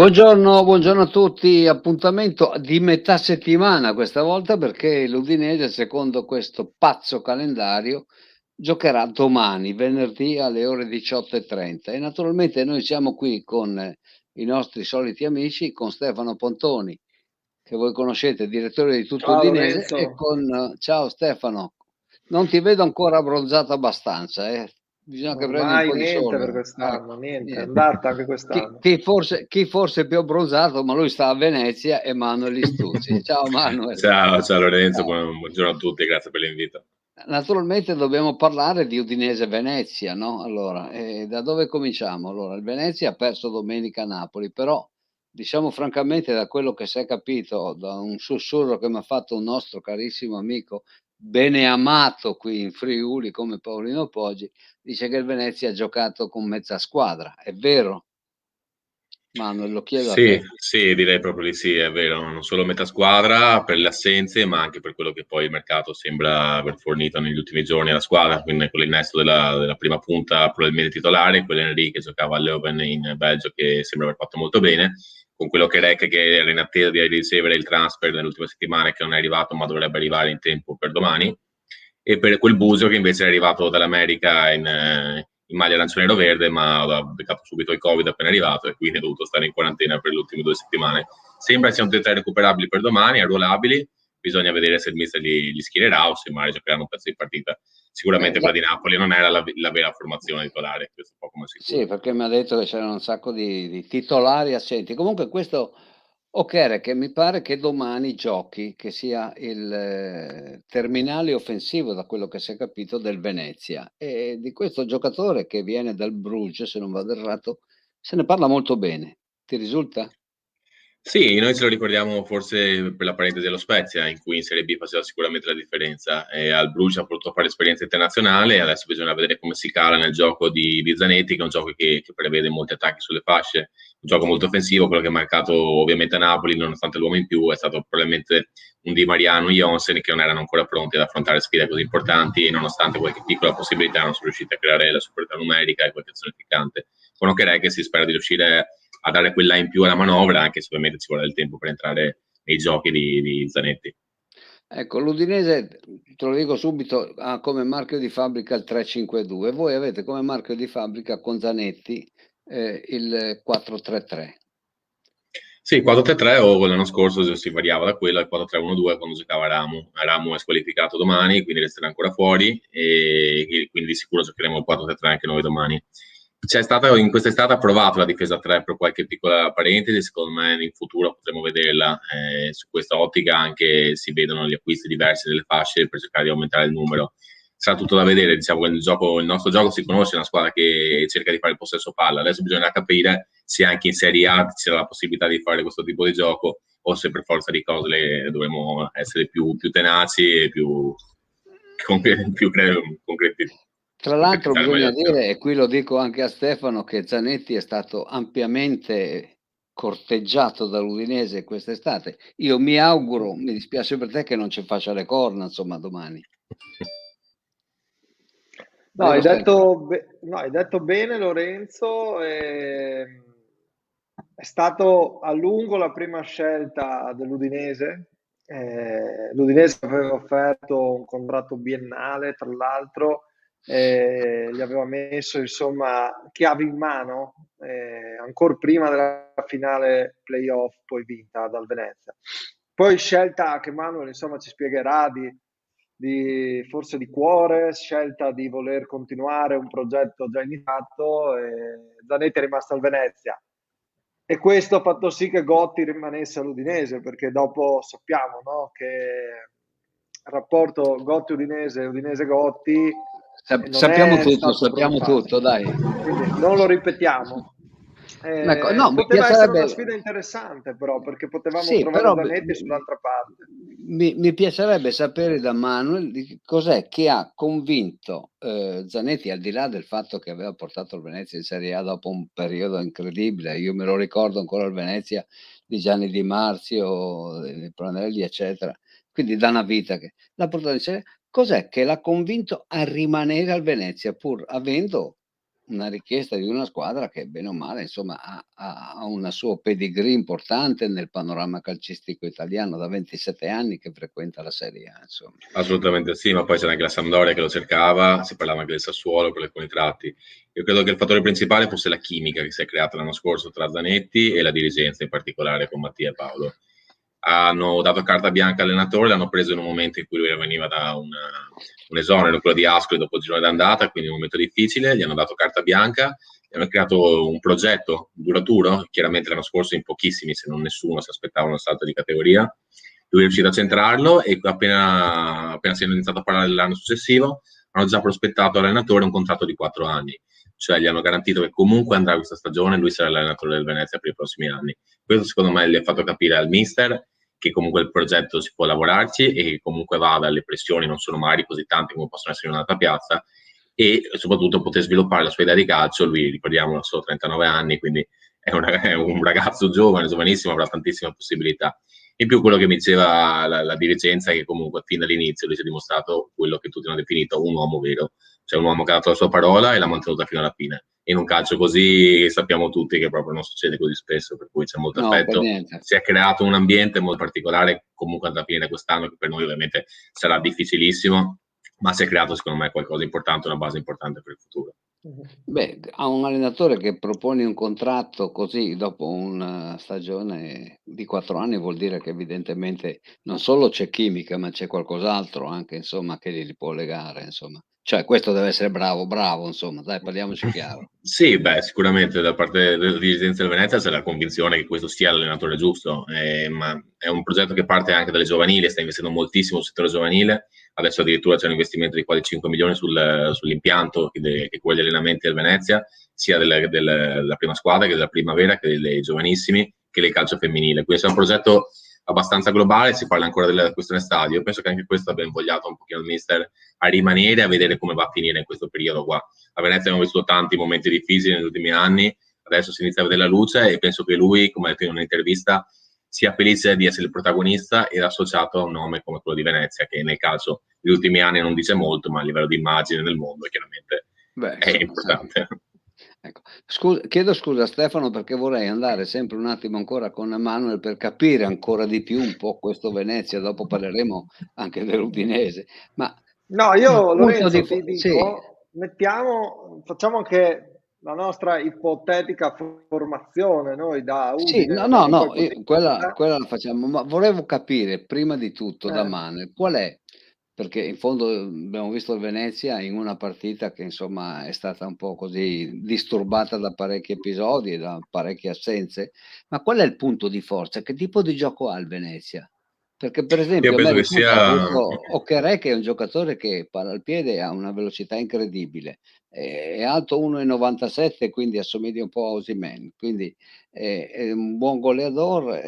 Buongiorno a tutti. Appuntamento di metà settimana questa volta perché l'Udinese, secondo questo pazzo calendario, giocherà domani, venerdì alle ore 18:30. E naturalmente noi siamo qui con i nostri soliti amici, con Stefano Pontoni, che voi conoscete, direttore di Tutto Ciao Udinese, e Lorenzo, con ciao Stefano, non ti vedo ancora abbronzato abbastanza, bisogna che prendi un ormai po' di niente sole. per quest'anno, Ecco, niente, è niente. andata anche Chi, quest'anno. chi forse, chi forse è più abbronzato, ma lui sta a Venezia, è Manuel Istuzzi. Ciao Manuel. Ciao Lorenzo, Ciao. buongiorno a tutti, grazie per l'invito. Naturalmente dobbiamo parlare di Udinese Venezia, no? Allora, da dove cominciamo? Allora, il Venezia ha perso domenica a Napoli, però diciamo francamente, da quello che si è capito, da un sussurro che mi ha fatto un nostro carissimo amico, bene amato qui in Friuli come Paolino Poggi, dice che il Venezia ha giocato con mezza squadra. È vero, Manuel? Lo chiedo a Sì, te. sì, direi proprio di sì, è vero, non solo metà squadra per le assenze, ma anche per quello che poi il mercato sembra aver fornito negli ultimi giorni alla squadra, quindi con l'innesto della prima punta probabilmente titolare, quell'Henry che giocava a Leuven in Belgio che sembra aver fatto molto bene, con quello che Rec che era in attesa di ricevere il transfer nelle ultime settimane che non è arrivato ma dovrebbe arrivare in tempo per domani, e per quel Busio che invece è arrivato dall'America in maglia arancione-nero-verde, ma ha beccato subito il Covid appena arrivato e quindi è dovuto stare in quarantena per le ultime 2 settimane. Sembra siano tutti e tre recuperabili per domani, arruolabili, bisogna vedere se il mister li schiererà o se magari giocheranno un pezzo di partita. Sicuramente La quella di Napoli non era la vera formazione titolare, questo è poco ma Sì, sicuro. perché mi ha detto che c'erano un sacco di titolari assenti. Comunque questo okay, che mi pare che domani giochi, che sia il terminale offensivo, da quello che si è capito, del Venezia. E di questo giocatore che viene dal Bruges, se non vado errato, se ne parla molto bene. Ti risulta? Sì, noi ce lo ricordiamo forse per la parentesi dello Spezia, in cui in Serie B faceva sicuramente la differenza. E al Bruce ha potuto fare esperienza internazionale e adesso bisogna vedere come si cala nel gioco di Zanetti, che è un gioco che prevede molti attacchi sulle fasce, un gioco molto offensivo, quello che ha marcato ovviamente a Napoli, nonostante l'uomo in più, è stato probabilmente un Di Mariano e Jonsen che non erano ancora pronti ad affrontare sfide così importanti e nonostante qualche piccola possibilità non sono riusciti a creare la superiorità numerica e qualche azione ficcante. Con Okerè che si spera di riuscire a dare quella in più alla manovra, anche se ovviamente ci vuole del tempo per entrare nei giochi di Zanetti. Ecco, l'Udinese, te lo dico subito, ha come marchio di fabbrica il 3-5-2. Voi avete come marchio di fabbrica con Zanetti il 4-3-3. Sì, 4-3-3 o l'anno scorso si variava da quello al 4-3-1-2 quando giocava Ramu. Ramu è squalificato domani, quindi resterà ancora fuori e quindi sicuro giocheremo il 4-3-3 anche noi domani. C'è stata in quest'estate approvato la difesa 3 per qualche piccola parentesi, secondo me in futuro potremo vederla. Su questa ottica anche si vedono gli acquisti diversi delle fasce per cercare di aumentare il numero. Sarà tutto da vedere, diciamo che il nostro gioco si conosce, è una squadra che cerca di fare il possesso palla, adesso bisogna capire se anche in Serie A c'è la possibilità di fare questo tipo di gioco o se per forza di cose dovremo essere più tenaci e Tra l'altro concretizzare meglio bisogna l'azione. dire, e qui lo dico anche a Stefano, che Zanetti è stato ampiamente corteggiato dall'Udinese quest'estate. Io mi auguro, mi dispiace per te, che non ci faccia le corna, insomma, domani. No, Vero Stefano? no, hai detto bene Lorenzo, è stato a lungo la prima scelta dell'Udinese. L'Udinese aveva offerto un contratto biennale, tra l'altro, gli aveva messo insomma chiavi in mano ancora prima della finale playoff poi vinta dal Venezia. Poi scelta che Manuel insomma ci spiegherà forse di cuore, scelta di voler continuare un progetto già iniziato. Zanetti è rimasto al Venezia e questo ha fatto sì che Gotti rimanesse all'Udinese, perché dopo sappiamo, no, che il rapporto Gotti-Udinese, Udinese-Gotti non è stato proprio Sappiamo tutto, facile, dai. quindi non lo ripetiamo. Ecco, no, mi Poteva essere una piacerebbe, sfida interessante però, perché potevamo sì, trovare però Zanetti sull'altra parte. mi piacerebbe sapere da Manuel di che cos'è che ha convinto Zanetti, al di là del fatto che aveva portato il Venezia in Serie A dopo un periodo incredibile. Io me lo ricordo ancora il Venezia di Gianni Di Marzio, di Pranelli, eccetera. Quindi da una vita che l'ha portato in Serie A. Cos'è che l'ha convinto a rimanere al Venezia, pur avendo una richiesta di una squadra che bene o male insomma ha un suo pedigree importante nel panorama calcistico italiano, da 27 anni che frequenta la Serie A, insomma. Assolutamente sì, ma poi c'era anche la Sampdoria che lo cercava, si parlava anche del Sassuolo per alcuni tratti. Io credo che il fattore principale fosse la chimica che si è creata l'anno scorso tra Zanetti e la dirigenza, in particolare con Mattia e Paolo. Hanno dato carta bianca all'allenatore, l'hanno preso in un momento in cui lui veniva da un esonero, quello di Ascoli dopo il girone d'andata, quindi un momento difficile, gli hanno dato carta bianca, gli hanno creato un progetto duraturo, chiaramente l'anno scorso in pochissimi, se non nessuno, si aspettava un salto di categoria. Lui è riuscito a centrarlo e appena si è iniziato a parlare dell'anno successivo, hanno già prospettato all'allenatore un contratto di 4 anni, cioè gli hanno garantito che comunque andrà questa stagione, lui sarà l'allenatore del Venezia per i prossimi anni. Questo secondo me gli ha fatto capire al mister che comunque il progetto si può lavorarci e che comunque le pressioni non sono magari così tante come possono essere in un'altra piazza, e soprattutto poter sviluppare la sua idea di calcio. Lui, ricordiamo, ha solo 39 anni, quindi è un ragazzo giovane, giovanissimo, avrà tantissime possibilità. In più quello che mi diceva la dirigenza è che comunque fin dall'inizio lui si è dimostrato quello che tutti hanno definito un uomo vero, cioè un uomo che ha dato la sua parola e l'ha mantenuta fino alla fine. In un calcio così sappiamo tutti che proprio non succede così spesso, per cui c'è molto aspetto. Si è creato un ambiente molto particolare, comunque andrà a finire quest'anno, che per noi ovviamente sarà difficilissimo, ma si è creato secondo me qualcosa importante, una base importante per il futuro. Beh, a un allenatore che propone un contratto così dopo una stagione di 4 anni vuol dire che evidentemente non solo c'è chimica, ma c'è qualcos'altro anche, insomma, che li può legare, insomma. Cioè questo deve essere bravo, insomma, dai, parliamoci chiaro. Sì, beh, sicuramente da parte della dirigenza del Venezia c'è la convinzione che questo sia l'allenatore giusto, ma è un progetto che parte anche dalle giovanili, sta investendo moltissimo sul settore giovanile, adesso addirittura c'è un investimento di quasi 5 milioni sull'impianto che cura gli allenamenti del Venezia, sia della prima squadra che della primavera, che dei giovanissimi, che del calcio femminile. Quindi è un progetto abbastanza globale, si parla ancora della questione stadio. Io penso che anche questo abbia invogliato un pochino il mister a rimanere, a vedere come va a finire in questo periodo qua. A Venezia abbiamo visto tanti momenti difficili negli ultimi anni, adesso si inizia a vedere la luce e penso che lui, come ha detto in un'intervista, sia felice di essere il protagonista ed associato a un nome come quello di Venezia, che nel calcio negli ultimi anni non dice molto, ma a livello di immagine nel mondo chiaramente è importante. Ecco. Chiedo scusa Stefano, perché vorrei andare sempre un attimo ancora con Manuel per capire ancora di più un po' questo Venezia, dopo parleremo anche dell'Udinese. Ma no, io Lorenzo ti dico, sì. facciamo anche la nostra ipotetica formazione noi da Sì, Udine. no, quella la facciamo, ma volevo capire prima di tutto da Manuel qual è, perché in fondo abbiamo visto il Venezia in una partita che insomma è stata un po' così disturbata da parecchi episodi e da parecchie assenze, ma qual è il punto di forza? Che tipo di gioco ha il Venezia? Perché per esempio a me risulta questo Okerè, che è un giocatore che palla al piede, ha una velocità incredibile, è alto 1,97, quindi assomiglia un po' a Osimhen, quindi è un buon goleador,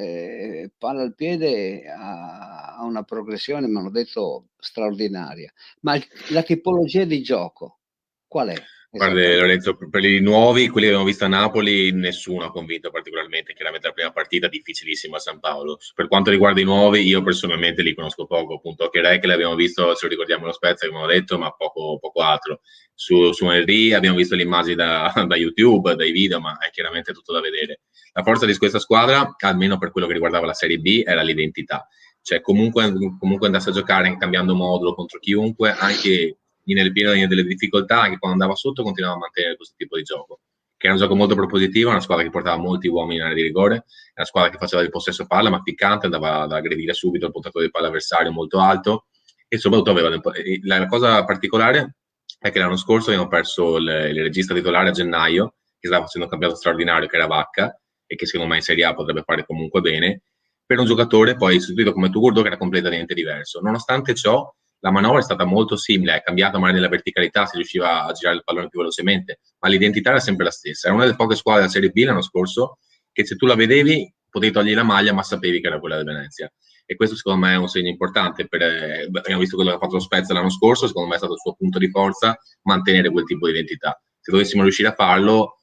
palla al piede, ha una progressione, mi hanno detto, straordinaria. Ma la tipologia di gioco qual è? Guarda Lorenzo, per i nuovi, quelli che abbiamo visto a Napoli, nessuno ha convinto particolarmente. Chiaramente la prima partita difficilissima a San Paolo. Per quanto riguarda i nuovi, io personalmente li conosco poco, appunto che l'abbiamo visto, se lo ricordiamo lo Spezia, come ho detto, ma poco altro. Su Henry abbiamo visto le immagini da YouTube, dai video, ma è chiaramente tutto da vedere. La forza di questa squadra, almeno per quello che riguardava la Serie B, era l'identità. Cioè comunque andasse a giocare cambiando modulo contro chiunque, anche nel pieno delle difficoltà, anche quando andava sotto continuava a mantenere questo tipo di gioco, che era un gioco molto propositivo, una squadra che portava molti uomini in area di rigore, una squadra che faceva il possesso palla ma piccante, andava ad aggredire subito il puntatore di palla avversario molto alto, e soprattutto aveva la cosa particolare è che l'anno scorso abbiamo perso il regista titolare a gennaio, che stava facendo un campionato straordinario, che era Vacca, e che secondo me in Serie A potrebbe fare comunque bene, per un giocatore poi istituito come Tugurdo che era completamente diverso. Nonostante ciò, la manovra è stata molto simile, è cambiata magari nella verticalità, si riusciva a girare il pallone più velocemente, ma l'identità era sempre la stessa. Era una delle poche squadre della Serie B l'anno scorso che se tu la vedevi potevi togliere la maglia, ma sapevi che era quella del Venezia. E questo secondo me è un segno importante. Abbiamo visto quello che ha fatto lo Spezia l'anno scorso, secondo me è stato il suo punto di forza mantenere quel tipo di identità. Se dovessimo riuscire a farlo,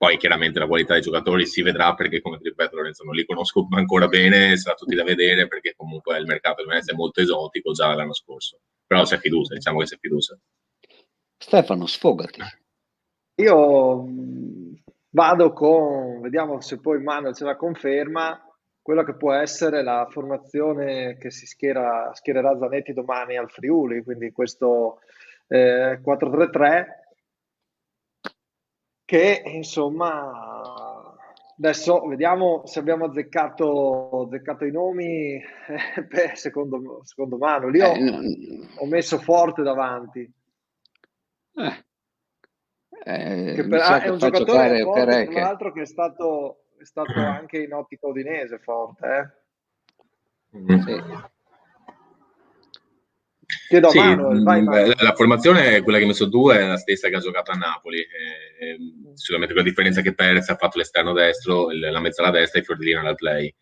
poi chiaramente la qualità dei giocatori si vedrà, perché come ti ripeto Lorenzo non li conosco ancora bene, sarà tutti da vedere, perché comunque il mercato del Venezia è molto esotico già l'anno scorso, però c'è fiducia, diciamo che c'è fiducia. Stefano, sfogati. io vado vediamo se poi Manuel ce la conferma, quella che può essere la formazione che schiererà Zanetti domani al Friuli, quindi questo 4-3-3 che insomma adesso vediamo se abbiamo azzeccato i nomi, secondo Manuel. Io No, ho messo Forte davanti. Mi sa È che un fa giocatore giocare forte, tra Pereche. l'altro, che è stato anche in ottica udinese forte. Sì. Chiedo a Sì, Manuel, vai Manuel. la formazione è quella che ha messo 2, è la stessa che ha giocato a Napoli. Sicuramente con la differenza che Perez ha fatto l'esterno destro, la mezzala destra e Fiordilino dal play.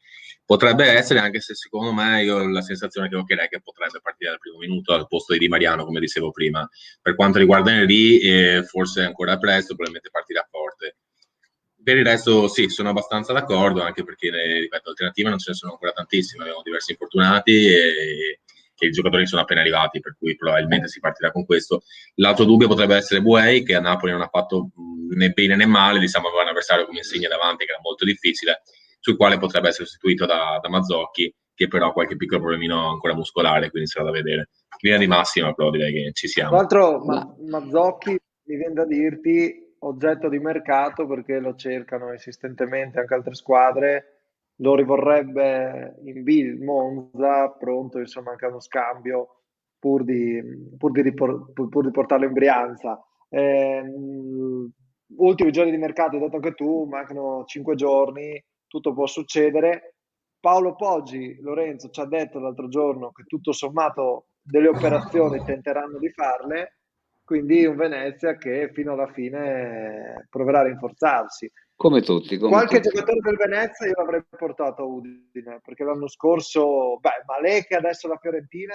Potrebbe essere, anche se secondo me io ho la sensazione che potrebbe partire dal primo minuto al posto di Di Mariano, come dicevo prima. Per quanto riguarda Henry, forse è ancora presto, probabilmente partirà forte. Per il resto sì, sono abbastanza d'accordo, anche perché, ripeto, alternative non ce ne sono ancora tantissime, abbiamo diversi infortunati e i giocatori sono appena arrivati, per cui probabilmente si partirà con questo. L'altro dubbio potrebbe essere Buei, che a Napoli non ha fatto né bene né male, diciamo aveva un avversario come Insigne davanti, che era molto difficile, sul quale potrebbe essere sostituito da Mazzocchi, che però ha qualche piccolo problemino ancora muscolare, quindi sarà da vedere. Linea di massima, però direi che ci Tra siamo. l'altro Ma Mazzocchi, mi viene da dirti, oggetto di mercato perché lo cercano insistentemente anche altre squadre, lo rivorrebbe in B il Monza, pronto insomma anche a uno scambio pur di portarlo in Brianza. Ultimi giorni di mercato, hai detto anche tu, mancano 5 giorni, tutto può succedere. Paolo Poggi, Lorenzo, ci ha detto l'altro giorno che tutto sommato delle operazioni tenteranno di farle, quindi un Venezia che fino alla fine proverà a rinforzarsi. come tutti, come Qualche tutti. giocatore del Venezia io l'avrei portato a Udine, perché l'anno scorso, Malé che adesso la Fiorentina,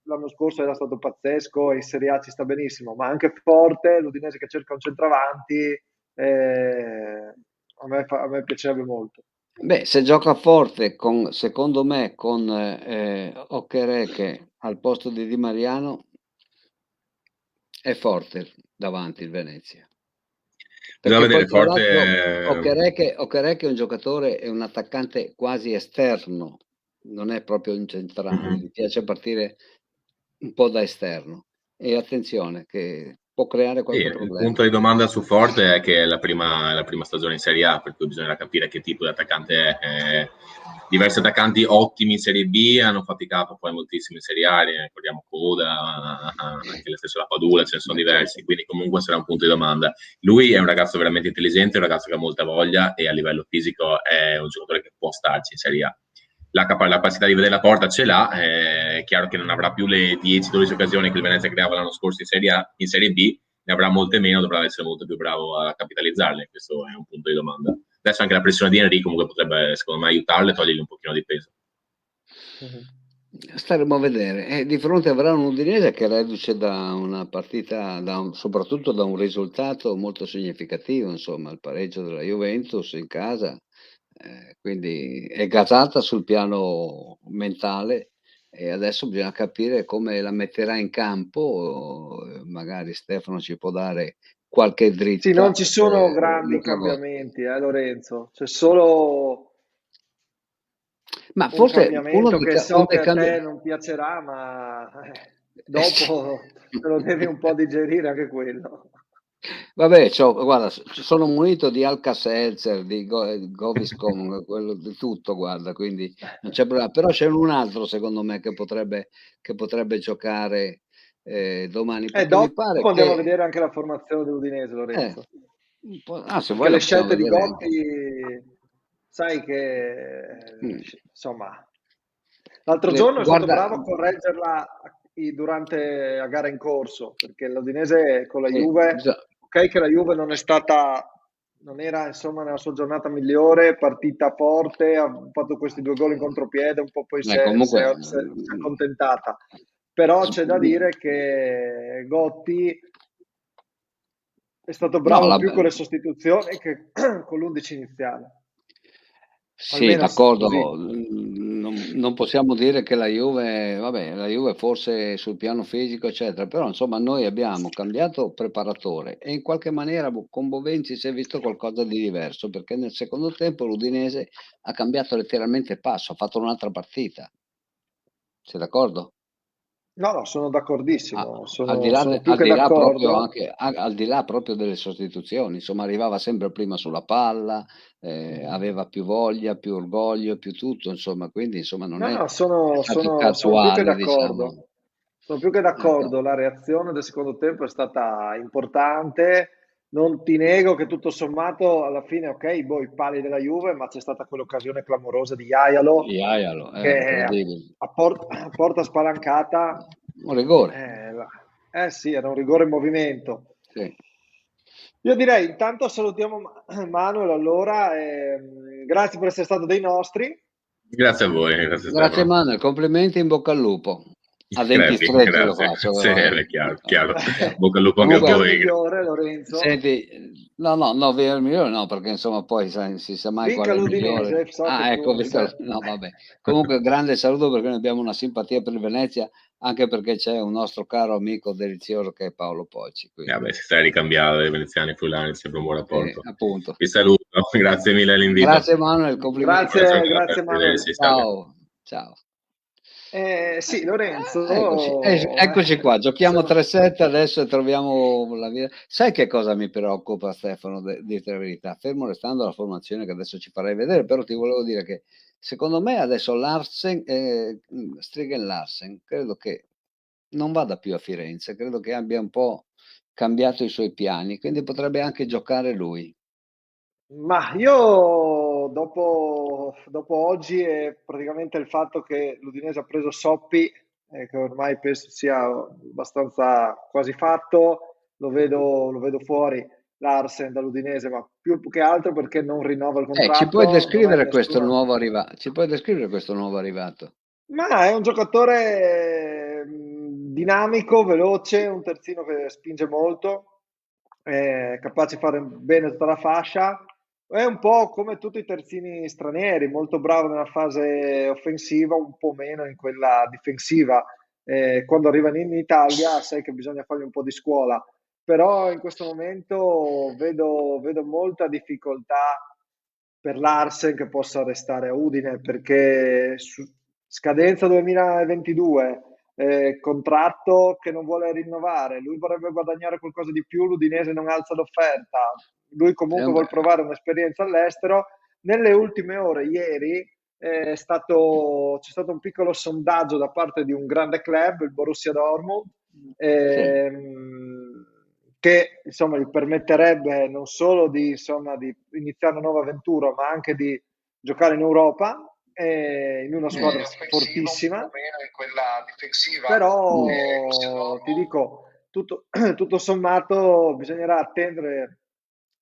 l'anno scorso era stato pazzesco e in Serie A ci sta benissimo, ma anche Forte, l'Udinese che cerca un centravanti, a me piacerebbe molto. Beh, se gioca forte secondo me con Okereke al posto di Di Mariano, è forte davanti il Venezia. Bisogna Perché poi vedere tra forte. l'altro Okereke è un giocatore, è un attaccante quasi esterno, non è proprio un centrale, Mhm. gli piace partire un po' da esterno. E attenzione che può creare Sì, qualche il problema. punto di domanda su Forte è che è la prima stagione in Serie A, per cui bisognerà capire che tipo di attaccante è. Diversi attaccanti ottimi in Serie B hanno faticato poi moltissimo in Serie A, ricordiamo Coda, anche la stessa Padula, ce ne sono Beh, diversi, certo. quindi comunque sarà un punto di domanda. Lui è un ragazzo veramente intelligente, un ragazzo che ha molta voglia e a livello fisico è un giocatore che può starci in Serie A. La capacità di vedere la porta ce l'ha, è chiaro che non avrà più le 10-12 occasioni che il Venezia creava l'anno scorso in Serie A, in Serie B, ne avrà molte meno, dovrà essere molto più bravo a capitalizzarle, questo è un punto di domanda. Adesso anche la pressione di Henry comunque potrebbe, secondo me, aiutarle e togliergli un pochino di peso. Staremo a vedere. E di fronte avrà un Udinese che reduce da una partita, soprattutto da un risultato molto significativo, insomma, il pareggio della Juventus in casa. Quindi è gasata sul piano mentale e adesso bisogna capire come la metterà in campo. Magari Stefano ci può dare qualche Sì, non dritta. ci sono grandi Luca Gotti. cambiamenti, Lorenzo. C'è solo Ma un forse cambiamento che uno so che dei a te cambiamenti. non piacerà, ma Sì. dopo te lo devi un po' digerire anche quello. Vabbè, guarda, sono munito di Alka-Seltzer, di Gaviscon, quello di tutto, guarda, quindi non c'è problema. Però c'è un altro, secondo me, che potrebbe giocare domani, E perché mi pare dopo andiamo a che. vedere anche la formazione dell'Udinese, eh, Lorenzo. se Perché vuoi le la possiamo scelte di vedere anche. Gotti, sai che, Mm. insomma, l'altro giorno è stato Guarda, bravo a correggerla a gara in corso, perché l'Udinese con la sì, Juve, ok che la Juve non era insomma nella sua giornata migliore, partita forte, ha fatto questi 2 gol in contropiede, un po' poi si comunque, è accontentata. Però c'è da dire che Gotti è stato no, bravo più con le sostituzioni che con l'11 iniziale. sì, Almeno così. d'accordo, non possiamo dire che la Juve, vabbè, la Juve forse sul piano fisico, eccetera, però insomma noi abbiamo cambiato preparatore e in qualche maniera con Bovenci si è visto qualcosa di diverso, perché nel secondo tempo l'Udinese ha cambiato letteralmente passo, ha fatto un'altra partita. Sei d'accordo? No, no, sono A- d'accordissimo, Al di sono più al che di là proprio d'accordo. anche al di là proprio delle sostituzioni, insomma, arrivava sempre prima sulla palla, aveva più voglia, più orgoglio, più tutto, insomma, quindi insomma non No, è no, stato sono più che casuale, diciamo. d'accordo. Sono più che Ecco. d'accordo. La reazione del secondo tempo è stata importante. Non ti nego che tutto sommato alla fine, ok, boh, i pali della Juve, ma c'è stata quell'occasione clamorosa di Jaialo Iaialo, che incredibile. a porta spalancata, Un rigore, sì, era un rigore in movimento. sì. Io direi intanto salutiamo Manuel allora, grazie per essere stato dei nostri. Grazie a voi, grazie Grazie Stefano. Manuel, complimenti, in bocca al lupo. A denti Grazie, stretti lo grazie. faccio Sì, però, è chiaro, chiaro. Eh, Bocca al lupo anche a Vinca il Comunque, voi. migliore, Lorenzo. senti, no, no, no, via il migliore no, perché insomma poi si sa mai qual Vinca è il migliore. l'Udinese, so che Ah, ecco, tu... questo, no, vabbè. Comunque, grande saluto perché noi abbiamo una simpatia per il Venezia, anche perché c'è un nostro caro amico delizioso che è Paolo Pocci, quindi, Vabbè, si sta ricambiando dai veneziani fulani, sempre un buon rapporto. appunto. Vi saluto, grazie mille all'invito. Grazie Manuel, complimenti. Buona Grazie, giornata, grazie Manuel. arrivederci, salve. Ciao, ciao. Sì, Eccoci, Lorenzo, eccoci qua, giochiamo siamo... 3-7 adesso e troviamo la via. Sai che cosa mi preoccupa, Stefano, dirti la verità? Fermo restando la formazione che adesso ci farai vedere, però ti volevo dire che secondo me adesso Larsen, Strigen Larsen, credo che non vada più a Firenze, credo che abbia un po' cambiato i suoi piani, quindi potrebbe anche giocare lui. Ma io dopo oggi e praticamente il fatto che l'Udinese ha preso Soppi, che ormai penso sia abbastanza quasi fatto, lo vedo fuori Larsen dall'Udinese, ma più che altro perché non rinnova il Ci puoi contratto, non è descrivere questo nessuna... nuovo ci puoi descrivere questo nuovo arrivato? Ma è un giocatore dinamico, veloce, un terzino che spinge molto, è capace di fare bene tutta la fascia. È un po' come tutti i terzini stranieri, molto bravo nella fase offensiva, un po' meno in quella difensiva. Quando arrivano in Italia sai che bisogna fargli un po' di scuola, però in questo momento vedo molta difficoltà per Larsen che possa restare a Udine perché scadenza 2022, contratto che non vuole rinnovare, lui vorrebbe guadagnare qualcosa di più, l'Udinese non alza l'offerta, lui comunque vuole provare un'esperienza all'estero. Nelle ultime ore, ieri, c'è stato un piccolo sondaggio da parte di un grande club, il Borussia Dortmund, Sì. che insomma, gli permetterebbe non solo insomma, di iniziare una nuova avventura, ma anche di giocare in Europa, in una squadra fortissima. Però ti dico, tutto sommato bisognerà attendere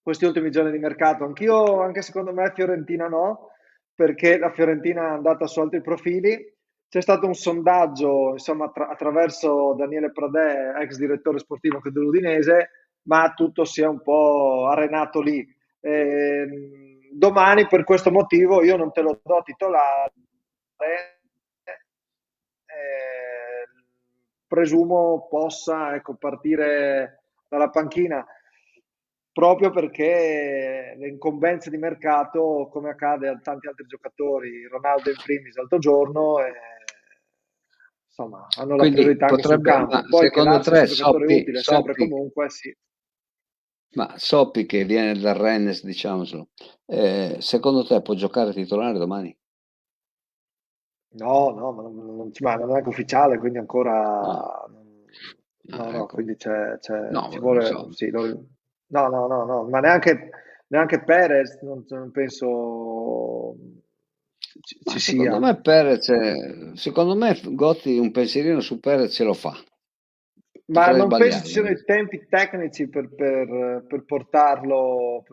questi ultimi giorni di mercato. Anch'io, anche secondo me, Fiorentina no, perché la Fiorentina è andata su altri profili. C'è stato un sondaggio, insomma, attraverso Daniele Pradè, ex direttore sportivo anche dell'Udinese, ma tutto si è un po' arenato lì. Domani, per questo motivo, io non te lo do titolare, presumo possa ecco, partire dalla panchina proprio perché le incombenze di mercato, come accade a tanti altri giocatori, Ronaldo in primis l'altro giorno, insomma, hanno la Quindi priorità anche sul potrebbe, ma campo. Poi che secondo Larsen sia te un giocatore Soppi, utile sempre e Soppi, comunque, sì. ma Soppi che viene dal Rennes, diciamocelo, secondo te può giocare titolare domani? No, no, ma non è anche ufficiale, quindi Ah, ancora... No, ah, no, ecco. quindi No, ci non vuole... so. Sì, no, no, no, no, ma neanche Perez non penso Ma ci secondo sia. me Perez, secondo me Gotti un pensierino su Perez ce lo fa. Ma Potrei non penso ci sbagliarmi. siano i tempi tecnici per portarlo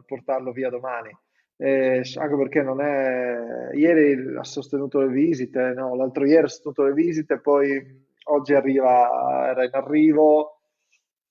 via domani. Anche perché non è... Ieri ha sostenuto le visite, no, l'altro ieri ha sostenuto le visite, poi oggi era in arrivo.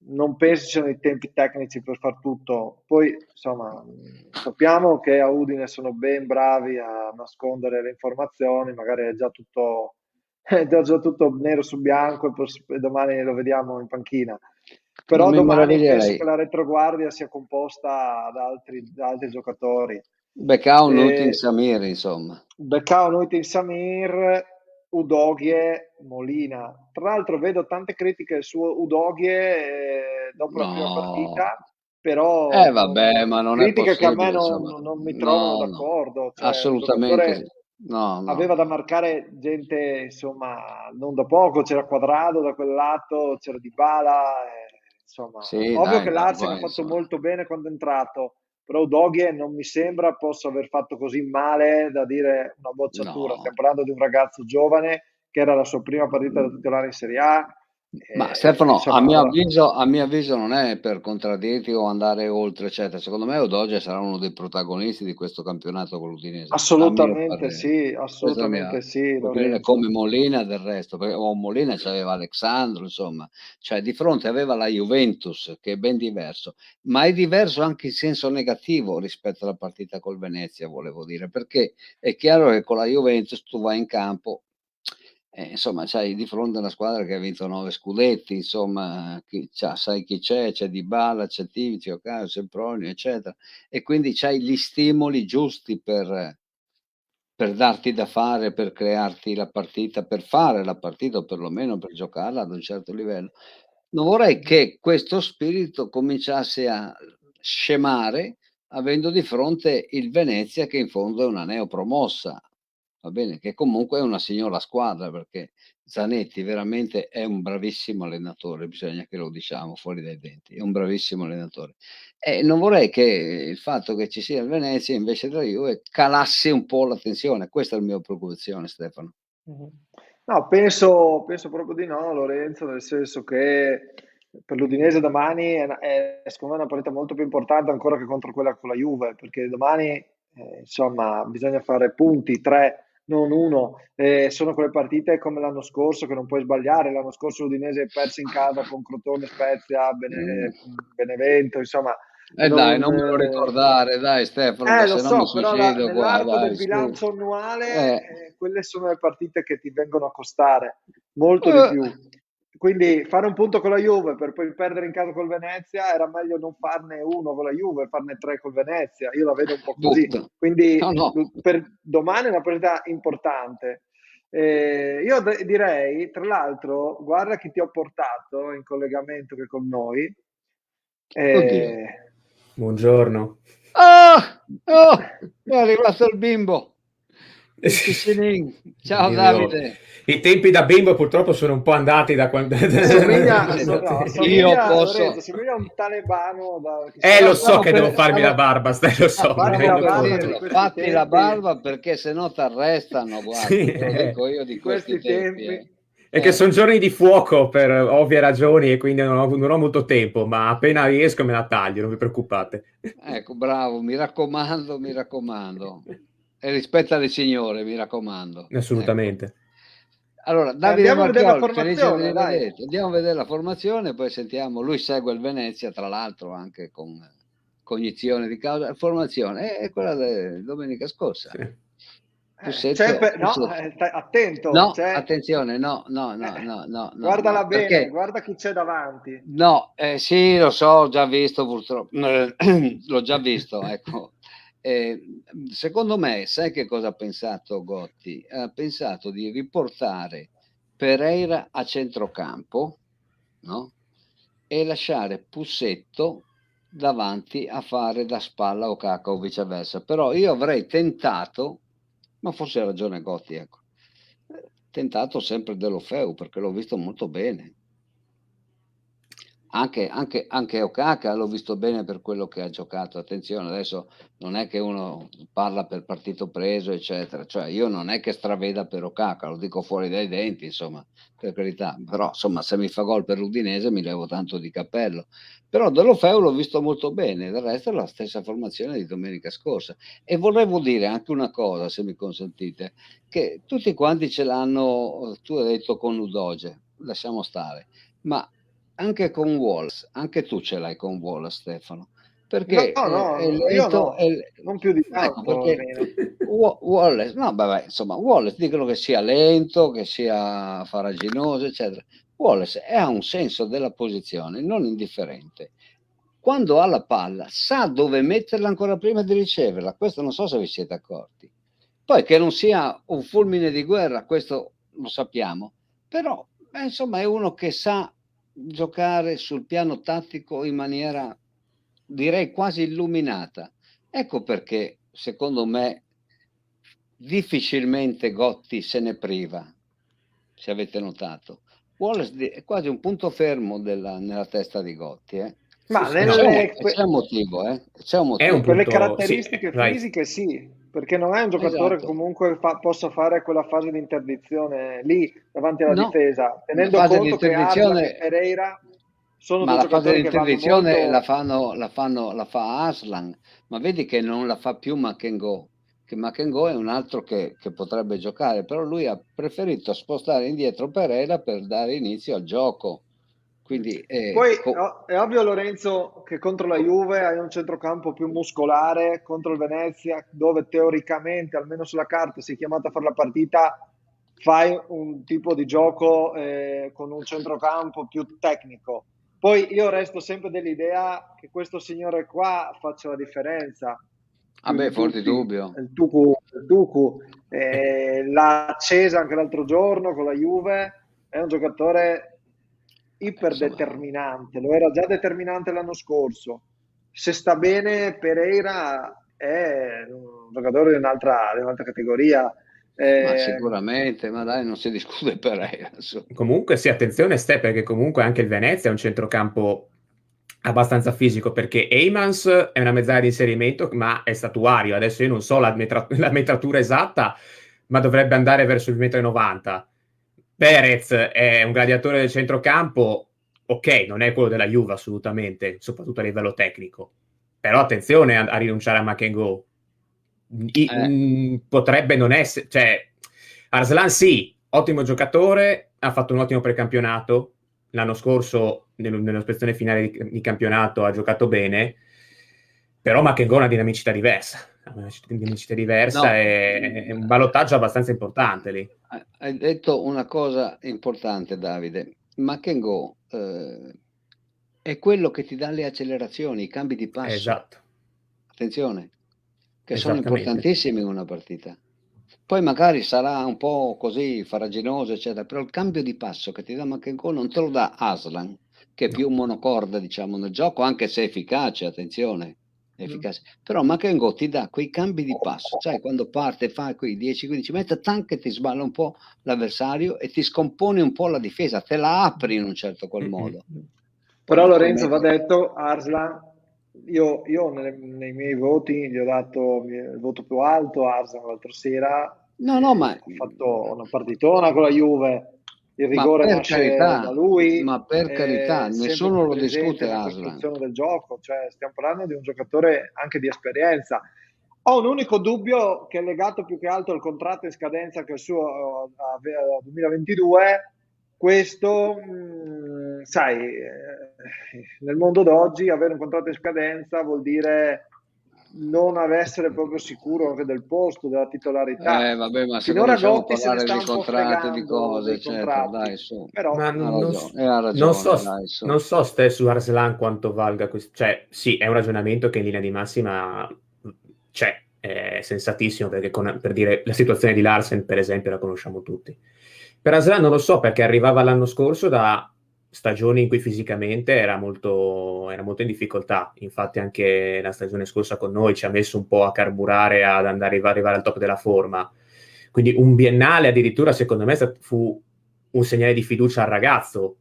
non penso ci siano i tempi tecnici per far tutto. Poi, insomma, sappiamo che a Udine sono ben bravi a nascondere le informazioni, magari è già tutto, è già tutto nero su bianco e domani lo vediamo in panchina. Non Però mi domani penso che meraviglierei. la retroguardia sia composta da altri giocatori. Beccao Nutin E Samir, insomma. Beccao Nutin Samir, Udogie, Molina. Tra l'altro vedo tante critiche su Udogie dopo la prima No. partita, però Vabbè, ma non è critiche che a me possibile, insomma. non mi trovano No, no, d'accordo. Cioè, un assolutamente sì. giocatore No, no, aveva da no. marcare gente, insomma, non da poco. C'era Quadrado da quel lato, c'era Dybala. Insomma, Sì, ovvio dai, che no, l'Arsenal ha poi fatto insomma. molto bene quando è entrato, però Udogie non mi sembra possa aver fatto così male da dire una bocciatura. No. Stiamo parlando di un ragazzo giovane che era la sua prima partita da titolare in Serie A. Ma Stefano, Insomma, a mio avviso non è per contraddirti o andare oltre, eccetera. Secondo me Udogie sarà uno dei protagonisti di questo campionato con l'Udinese, a mio parere. Questa è la mia assolutamente sì, opinione, come Lorenzo. Molina del resto, perché Molina c'aveva Alexandro, insomma, cioè di fronte aveva la Juventus, che è ben diverso, ma è diverso anche in senso negativo rispetto alla partita col Venezia, volevo dire, perché è chiaro che con la Juventus tu vai in campo, insomma, c'hai di fronte una squadra che ha vinto 9 scudetti, insomma, sai chi c'è Dybala, c'è Tizio, Caio, Sempronio, eccetera, e quindi c'hai gli stimoli giusti per darti da fare, per crearti la partita, per fare la partita o perlomeno per giocarla ad un certo livello. Non vorrei che questo spirito cominciasse a scemare avendo di fronte il Venezia che in fondo è una neopromossa, va bene, che comunque è una signora squadra perché Zanetti veramente è un bravissimo allenatore, bisogna che lo diciamo fuori dai denti, è un bravissimo allenatore. E non vorrei che il fatto che ci sia il Venezia invece della Juve calasse un po' la tensione, questa è la mia preoccupazione, Stefano. Mhm. No, penso proprio di no, Lorenzo, nel senso che per l'Udinese domani secondo me una partita molto più importante ancora che contro quella con la Juve, perché domani insomma bisogna fare punti, tre, non uno. Sono quelle partite come l'anno scorso che non puoi sbagliare. L'anno scorso l'Udinese perse in casa con Crotone, Spezia, Mh. Benevento, insomma, Dai, non, non me lo ricordare, dai Stefano, che lo se no mi so, però suicido qua, nell'arco del dai, su. bilancio annuale, Eh. quelle sono le partite che ti vengono a costare molto di Eh. più. Quindi fare un punto con la Juve per poi perdere in casa col Venezia era meglio non farne uno con la Juve, farne tre col Venezia. Io la vedo un po' così. Punto. Quindi No, no. per domani è una partita importante. Io direi, tra l'altro, guarda chi ti ho portato in collegamento che con noi. Oddio. Eh, Buongiorno. Ah! Oh! È arrivato il bimbo, il Piccinin. Ciao Dirlo. Davide. I tempi da bimbo purtroppo sono un po' andati da quando... Somiglia, Io Lorenzo, posso somiglia a un talebano che si Lo fa so che devo farmi la stavo barba, lo so, me ne fatti la stavo rendo per barba che conto. di dirlo, questi fatti la tempi, barba perché se no t'arrestano, guarda, Sì, te lo dico io di di questi questi tempi, tempi. è che sono giorni di fuoco per ovvie ragioni e quindi non ho molto tempo, ma appena riesco me la taglio, non vi preoccupate. Ecco, bravo, mi raccomando, mi raccomando. E rispetta le signore, mi raccomando. Ecco. Assolutamente. Allora, Davide Andiamo a vedere la Marchiol, felice di formazione, dai. rivederti. Andiamo a vedere la formazione, poi sentiamo. Lui segue il Venezia, tra l'altro, anche con cognizione di causa. La formazione è quella di domenica scorsa. Sì. Pussetto, No, Pussetto. attento, No, attenzione, no, no, no, eh, no, no, no, guardala no, bene, perché guarda chi c'è davanti. no, sì, lo so, ho già visto purtroppo, l'ho già visto, ecco. Secondo me, sai che cosa ha pensato Gotti? Ha pensato di riportare Pereira a centrocampo, no? E lasciare Pussetto davanti a fare da spalla o Cacca o viceversa. Però io avrei tentato, ma forse ha ragione Gotti, ecco, tentato sempre Deulofeu perché l'ho visto molto bene. Anche Okaka l'ho visto bene per quello che ha giocato. Attenzione, adesso non è che uno parla per partito preso, eccetera. Cioè, io non è che straveda per Okaka, lo dico fuori dai denti, insomma, per carità. Però, insomma, se mi fa gol per l'Udinese mi levo tanto di cappello. Però Deulofeu l'ho visto molto bene, del resto è la stessa formazione di domenica scorsa. E volevo dire anche una cosa, se mi consentite, che tutti quanti ce l'hanno, tu hai detto con Udoge, lasciamo stare, ma anche con Wallace, anche tu ce l'hai con Wallace, Stefano, perché No, è io lento, no, non più di ecco, tanto perché almeno. Wallace, no, vabbè, insomma, Wallace dicono che sia lento, che sia farraginoso, eccetera. Wallace ha un senso della posizione non indifferente. Quando ha la palla, sa dove metterla ancora prima di riceverla. Questo non so se vi siete accorti. Poi che non sia un fulmine di guerra, questo lo sappiamo, però insomma è uno che sa giocare sul piano tattico in maniera, direi, quasi illuminata. Ecco perché, secondo me, difficilmente Gotti se ne priva, se avete notato. Wallace è quasi un punto fermo nella testa di Gotti, eh. Ma Sì, no, C'è un motivo, c'è un è un motivo. per le punto, caratteristiche sì, vai. fisiche sì, perché non è un giocatore che Esatto. comunque possa fare quella fase di interdizione lì davanti alla No, difesa, la tenendo fase di conto che Arslan e interdizione, Pereira sono ma due la fase di giocatori che vanno interdizione molto. la fa Aslan, ma vedi che non la fa più Makengo, che Makengo è un altro che potrebbe giocare, però lui ha preferito spostare indietro Pereira per dare inizio al gioco. Quindi Poi è ovvio, Lorenzo, che contro la Juve hai un centrocampo più muscolare, contro il Venezia, dove teoricamente, almeno sulla carta, sei chiamato a fare la partita, fai un tipo di gioco con un centrocampo più tecnico. Poi io resto sempre dell'idea che questo signore qua faccia la differenza più vabbè, di forti tutti, dubbio. il Tucu, l'ha accesa anche l'altro giorno con la Juve, è un giocatore Insomma, iperdeterminante, lo era già determinante l'anno scorso. Se sta bene, Pereira è un giocatore di un'altra categoria. ma Eh, sicuramente, ma dai, non si discute per adesso. Comunque sì, attenzione Ste, perché comunque anche il Venezia è un centrocampo abbastanza fisico, perché Eymans è una mezzala di inserimento, ma è statuario. Adesso io non so la metratura esatta, ma dovrebbe andare verso il 1,90 m. Perez è un gladiatore del centrocampo, ok, non è quello della Juve assolutamente, soprattutto a livello tecnico. Però attenzione a rinunciare a Makengo. Potrebbe non essere, cioè Arslan sì, ottimo giocatore, ha fatto un ottimo precampionato l'anno scorso nell'ispezione finale di campionato ha giocato bene, però Makengo ha una dinamicità diversa, No, è un ballottaggio abbastanza importante lì. hai detto una cosa importante, Davide. Makengo è quello che ti dà le accelerazioni, i cambi di passo. Esatto, Attenzione, che sono esattamente. importantissimi in una partita. Poi magari sarà un po' così farraginoso, eccetera, però il cambio di passo che ti dà Makengo non te lo dà Aslan, che è No. più monocorda, diciamo, nel gioco, anche se è efficace, attenzione, è efficace. Però Makengo ti dà quei cambi di passo, sai, quando parte, fa quei 10-15 metri, tanto che ti sballa un po' l'avversario e ti scompone un po' la difesa, te la apri in un certo qual modo. Poi Però Lorenzo va naturalmente... detto, Arslan, io nei miei voti gli ho dato il voto più alto a Arslan l'altra sera, No, ma ha fatto una partitona con la Juve, il rigore nasce da lui, ma per carità, sempre nessuno lo presente discute nella Aslan. costruzione del gioco, cioè stiamo parlando di un giocatore anche di esperienza. Ho un unico dubbio che è legato più che altro al contratto in scadenza che è il suo a 2022. Questo, sai, nel mondo d'oggi avere un contratto in scadenza vuol dire non essere proprio sicuro anche del posto, della titolarità. Vabbè, ma se Finora cominciamo a Gotti se ne parlare sta di un po' contratti, di fregando cose, dei eccetera, contratti, dai, su, però Ma ha non so, ragione, dai, su. non so Ste su Arslan quanto valga questo. Cioè, sì, è un ragionamento che in linea di massima c'è, è sensatissimo, perché per dire la situazione di Larsen, per esempio, la conosciamo tutti. Per Arslan non lo so, perché arrivava l'anno scorso da stagioni in cui fisicamente era molto in difficoltà. Infatti anche la stagione scorsa con noi ci ha messo un po' a carburare ad arrivare al top della forma. Quindi un biennale addirittura, secondo me, fu un segnale di fiducia al ragazzo.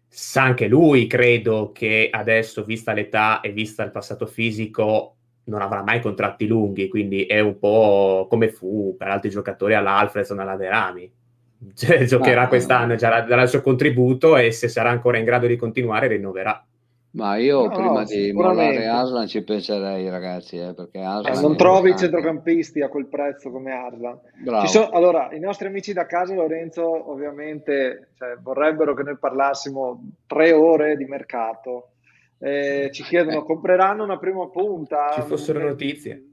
Sa anche lui, credo, che adesso, vista l'età e vista il passato fisico, non avrà mai contratti lunghi, quindi è un po' come fu per altri giocatori all'Alfredson, alla Verami. Cioè, Ma, giocherà quest'anno, già darà il suo contributo e se sarà ancora in grado di continuare rinnoverà. Ma io No, prima no, di mollare sicuramente. Aslan ci penserei, ragazzi, perché Aslan Non è trovi giocante. centrocampisti a quel prezzo come Arslan. Bravo. Allora, i nostri amici da casa, Lorenzo, ovviamente, cioè, vorrebbero che noi parlassimo 3 ore di mercato. Ci chiedono, compreranno una prima Ci punta? fossero notizie.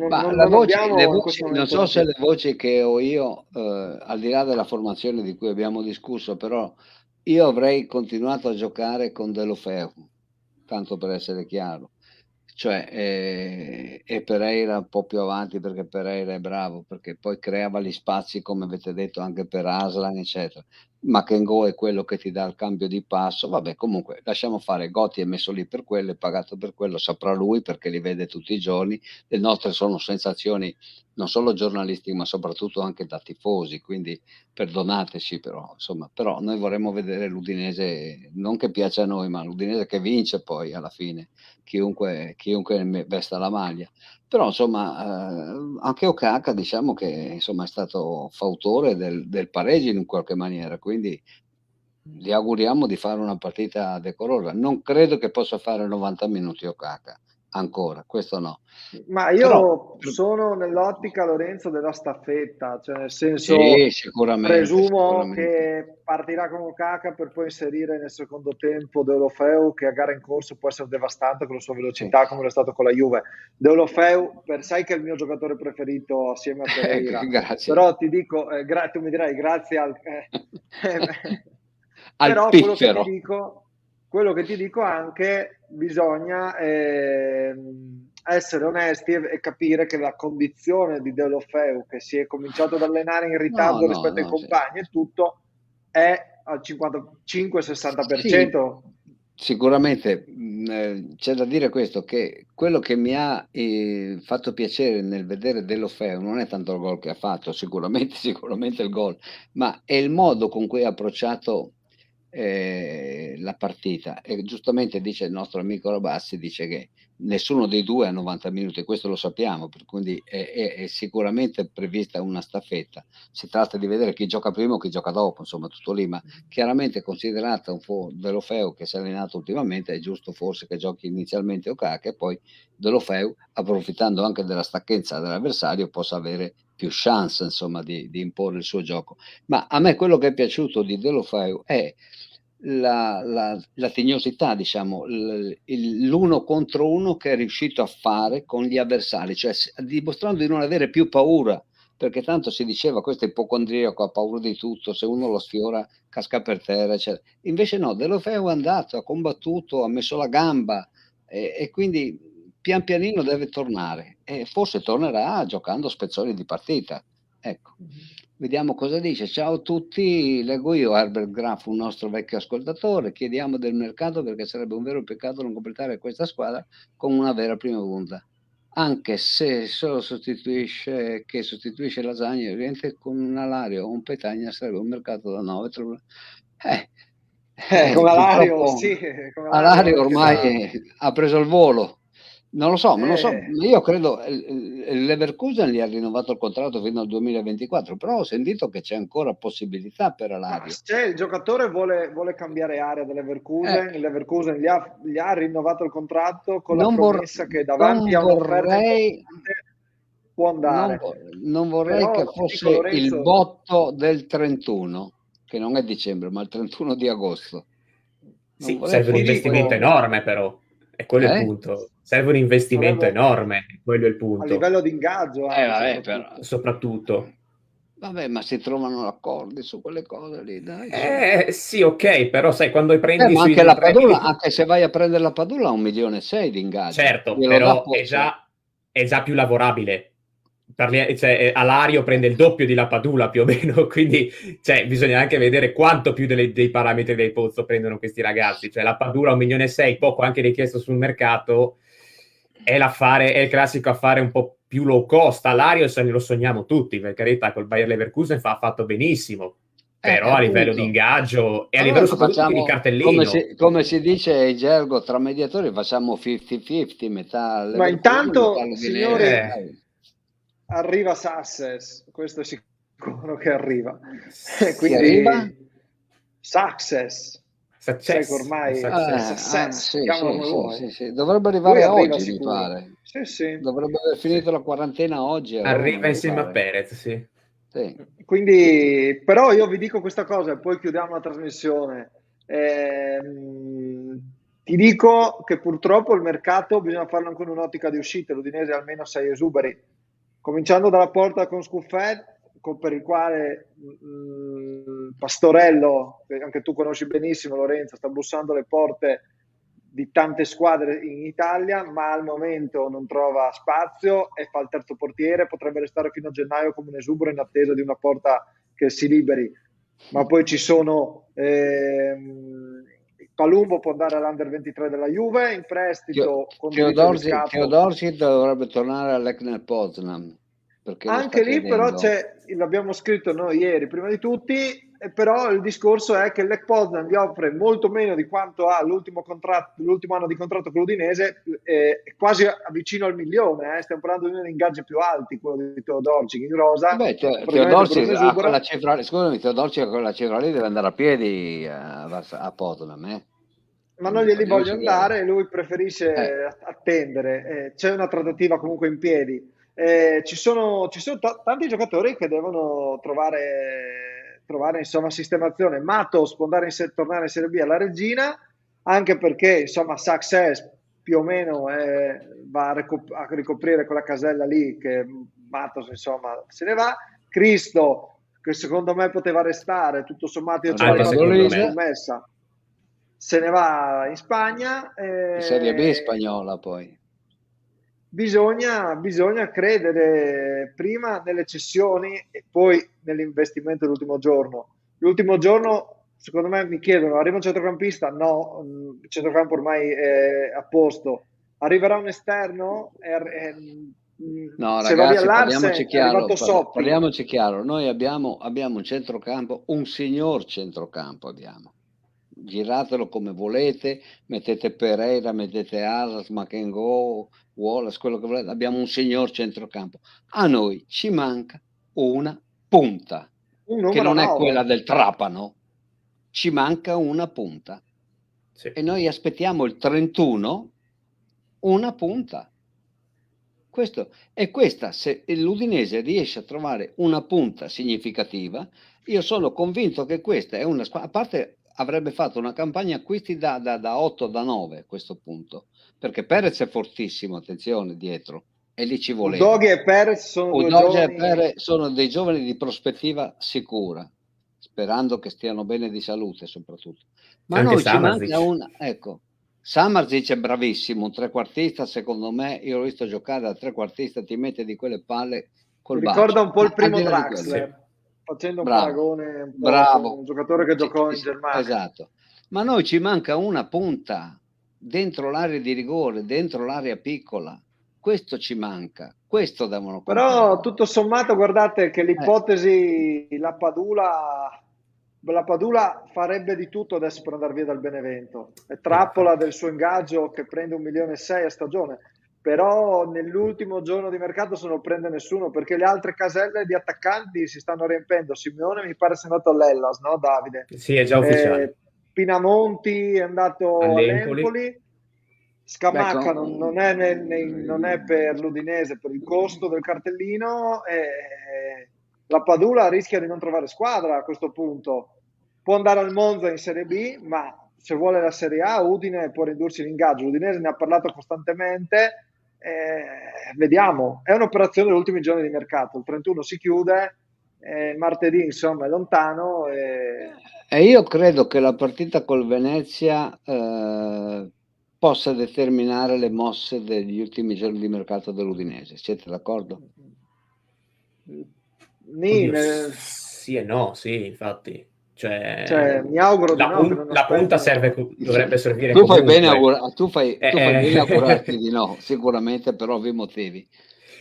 Ma Non le abbiamo in voci, questo non momento so se le notizie. voci che ho io, al di là della formazione di cui abbiamo discusso, però io avrei continuato a giocare con Deulofeu, tanto per essere chiaro. Cioè, e Pereira un po' più avanti perché Pereira è bravo, perché poi creava gli spazi, come avete detto, anche per Aslan, eccetera. Ma Kengo è quello che ti dà il cambio di passo. Vabbè, comunque lasciamo fare. Gotti è messo lì per quello, è pagato per quello, saprà lui perché li vede tutti i giorni. Le nostre sono sensazioni non solo giornalistiche, ma soprattutto anche da tifosi. Quindi perdonateci, però, insomma, però noi vorremmo vedere l'Udinese, non che piace a noi, ma l'Udinese che vince poi alla fine, chiunque vesta la maglia. Però insomma, anche Okaka diciamo che insomma, è stato fautore del pareggio in qualche maniera, quindi gli auguriamo di fare una partita decorosa. Non credo che possa fare 90 minuti Okaka, ancora, questo no. Ma Però io sono nell'ottica, Lorenzo, della staffetta, cioè nel sì, senso, sicuramente, presumo sicuramente. che partirà con Okaka per poi inserire nel secondo tempo Deulofeu, che a gara in corso può essere devastante con la sua Sì. velocità, come lo è stato con la Juve. Deulofeu, sai che è il mio giocatore preferito assieme a Pereira, Grazie. però ti dico, tu mi dirai grazie al... Al però piffero. quello che ti dico anche, bisogna essere onesti e capire che la condizione di Deulofeu, che si è cominciato ad allenare in No, ritardo no, rispetto ai no, sì. compagni e tutto, è al Sì, 55-60%. sicuramente c'è da dire questo, che quello che mi ha fatto piacere nel vedere Deulofeu non è tanto il gol che ha fatto, sicuramente, sicuramente il gol, ma è il modo con cui ha approcciato la partita. E giustamente dice il nostro amico Rabassi, dice che nessuno dei due ha 90 minuti, questo lo sappiamo, quindi è sicuramente prevista una staffetta. Si tratta di vedere chi gioca prima o chi gioca dopo, insomma, tutto lì, ma chiaramente considerata un po' Deulofeu che si è allenato ultimamente, è giusto forse che giochi inizialmente Okaka e poi Deulofeu, approfittando anche della stanchezza dell'avversario, possa avere più chance insomma di imporre il suo gioco. Ma a me quello che è piaciuto di Deulofeu è la tignosità, diciamo, l'uno contro uno che è riuscito a fare con gli avversari, cioè dimostrando di non avere più paura, perché tanto si diceva questo è ipocondriaco, ha paura di tutto, se uno lo sfiora casca per terra, eccetera. Invece no, Deulofeu è andato, ha combattuto, ha messo la gamba e quindi pian pianino deve tornare e forse tornerà giocando spezzoni di partita. Ecco, vediamo cosa dice. Ciao a tutti, leggo io Herbert Graf, un nostro vecchio ascoltatore. Chiediamo del mercato perché sarebbe un vero peccato non completare questa squadra con una vera prima punta. Anche se solo sostituisce Lasagna e Oriente con un Alario o un Petagna sarebbe un mercato da 9. Come Alario, Purtroppo sì, come Alario Alario anche da... ormai ha preso il volo. Non lo so, Eh, io credo il Leverkusen gli ha rinnovato il contratto fino al 2024, però ho sentito che c'è ancora possibilità per ma Alario. se il giocatore vuole cambiare area del Eh, Leverkusen, il Leverkusen gli ha rinnovato il contratto con la non, vor- promessa che non davanti a un'offerta vorrei, importante può non, andare. vo- non vorrei che Però ti dico, fosse il Lorenzo, botto del 31, che non è dicembre, ma il 31 di agosto. Non Sì, vorrei serve un ti fosse investimento quello. dico, enorme però, e quello è il Eh? punto. Serve un investimento sarebbe enorme, e quello è il a punto, livello di ingaggio anche Vabbè, però. soprattutto. soprattutto. Vabbè, ma si trovano accordi su quelle cose lì, dai, su. Sì, ok, però sai, quando prendi Ma anche sui la 3 Padula, milioni, anche se vai a prendere la Padula, 1,6 milioni di ingaggio. certo, Glielo dà però Pozzo. è già più lavorabile. Cioè, Alario prende il doppio di Lapadula più o meno, quindi cioè, bisogna anche vedere quanto più dei parametri del Pozzo prendono questi ragazzi. Cioè, la Padula 1,6 milioni, poco anche richiesto sul mercato, è il classico affare un po' più low cost. Alario lo sogniamo tutti, per carità, col Bayer Leverkusen ha fatto benissimo, però a livello di Appunto. ingaggio e a livello Allora soprattutto di facciamo, cartellino. come si dice in gergo tra mediatori, facciamo 50-50, metà Ma Leverkusen, metà intanto, l'Udinese. signori, Eh, arriva Success, questo è sicuro che arriva. Chi arriva? Quindi Success. Sai che ormai sì, chiamalo come vuoi. sì. Dovrebbe arrivare Lui arriva oggi, mi sicuro. pare. Sì. Dovrebbe aver finito la quarantena oggi a Roma, Arriva mi insieme a pare. Perez, sì. Sì. Quindi, però io vi dico questa cosa e poi chiudiamo la trasmissione. Ti dico che purtroppo il mercato bisogna farlo anche in un'ottica di uscita. L'Udinese almeno 6 esuberi, cominciando dalla porta con Scuffet, per il quale Pastorello, che anche tu conosci benissimo Lorenzo, sta bussando le porte di tante squadre in Italia, ma al momento non trova spazio e fa il terzo portiere, potrebbe restare fino a gennaio come un esubero in attesa di una porta che si liberi. Ma poi ci sono Palumbo, può andare all'Under 23 della Juve in prestito con diritto di scatto. Teodorsi dovrebbe tornare all'Ekner Poznań, perché Anche lì però l'abbiamo scritto noi ieri prima di tutti, però il discorso è che il Lech Poznan gli offre molto meno di quanto ha l'ultimo anno di contratto con l'Udinese, quasi vicino al milione, stiamo parlando di uno degli ingaggi più alti, quello di Teodorci in rosa. Teodorci a quella cifra, scusami, Teodorci a quella cifra lì deve andare a piedi a Poznan, ma non glieli voglio andare, lui preferisce attendere, c'è una trattativa comunque in piedi. Ci sono tanti giocatori che devono trovare insomma sistemazione. Matos può tornare in Serie B alla Regina, anche perché insomma Success più o meno va a ricoprire quella casella lì che Matos insomma se ne va. Cristo, che secondo me poteva restare, tutto sommato io ce l'ho scommessa, se ne va in Spagna. Serie B spagnola poi. Bisogna credere prima nelle cessioni e poi nell'investimento dell'ultimo giorno. L'ultimo giorno, secondo me, mi chiedono, arriva un centrocampista? No, il centrocampo ormai è a posto. Arriverà un esterno? No, se ragazzi, parliamoci chiaro. Noi abbiamo un centrocampo, un signor centrocampo abbiamo. Giratelo come volete, mettete Pereira, mettete Arras, Makengo, Wallace, quello che volete, abbiamo un signor centrocampo. A noi ci manca una punta, che non è quella del Trapano, ci manca una punta. Sì. E noi aspettiamo il 31 una punta. Questa, se l'Udinese riesce a trovare una punta significativa, io sono convinto che questa è una squadra, a parte avrebbe fatto una campagna acquisti da 8, da 9 a questo punto, perché Perez è fortissimo, attenzione, dietro, e lì ci voleva. Udogie e Perez sono dei giovani di prospettiva sicura, sperando che stiano bene di salute soprattutto. Ma anche noi ci manca una, ecco, Samardžić è bravissimo, un trequartista, secondo me, io l'ho visto giocare da trequartista, ti mette di quelle palle col bacio. Ricorda un po' il primo Draxler. Facendo un paragone un po' con un giocatore che giocò in Germania. Esatto, ma noi ci manca una punta dentro l'area di rigore, dentro l'area piccola, questo ci manca, questo devono comprare. Però tutto sommato guardate che l'ipotesi, la Padula farebbe di tutto adesso per andare via dal Benevento, è trappola del suo ingaggio che prende 1,6 milioni a stagione. Però nell'ultimo giorno di mercato se non prende nessuno, perché le altre caselle di attaccanti si stanno riempendo. Simeone mi pare sia andato all'Hellas, no Davide? Sì, è già ufficiale. Pinamonti è andato all'Empoli. Scamacca non è per l'Udinese, per il costo del cartellino. La Padula rischia di non trovare squadra a questo punto. Può andare al Monza in Serie B, ma se vuole la Serie A, Udine può ridursi l'ingaggio. L'Udinese ne ha parlato costantemente. Vediamo, è un'operazione degli ultimi giorni di mercato, il 31 si chiude, martedì insomma è lontano e io credo che la partita col Venezia possa determinare le mosse degli ultimi giorni di mercato dell'Udinese, siete d'accordo? Sì e no, sì, infatti. Cioè, mi auguro la punta dovrebbe servire tu fai bene a augurarti di no, sicuramente per ovvi motivi.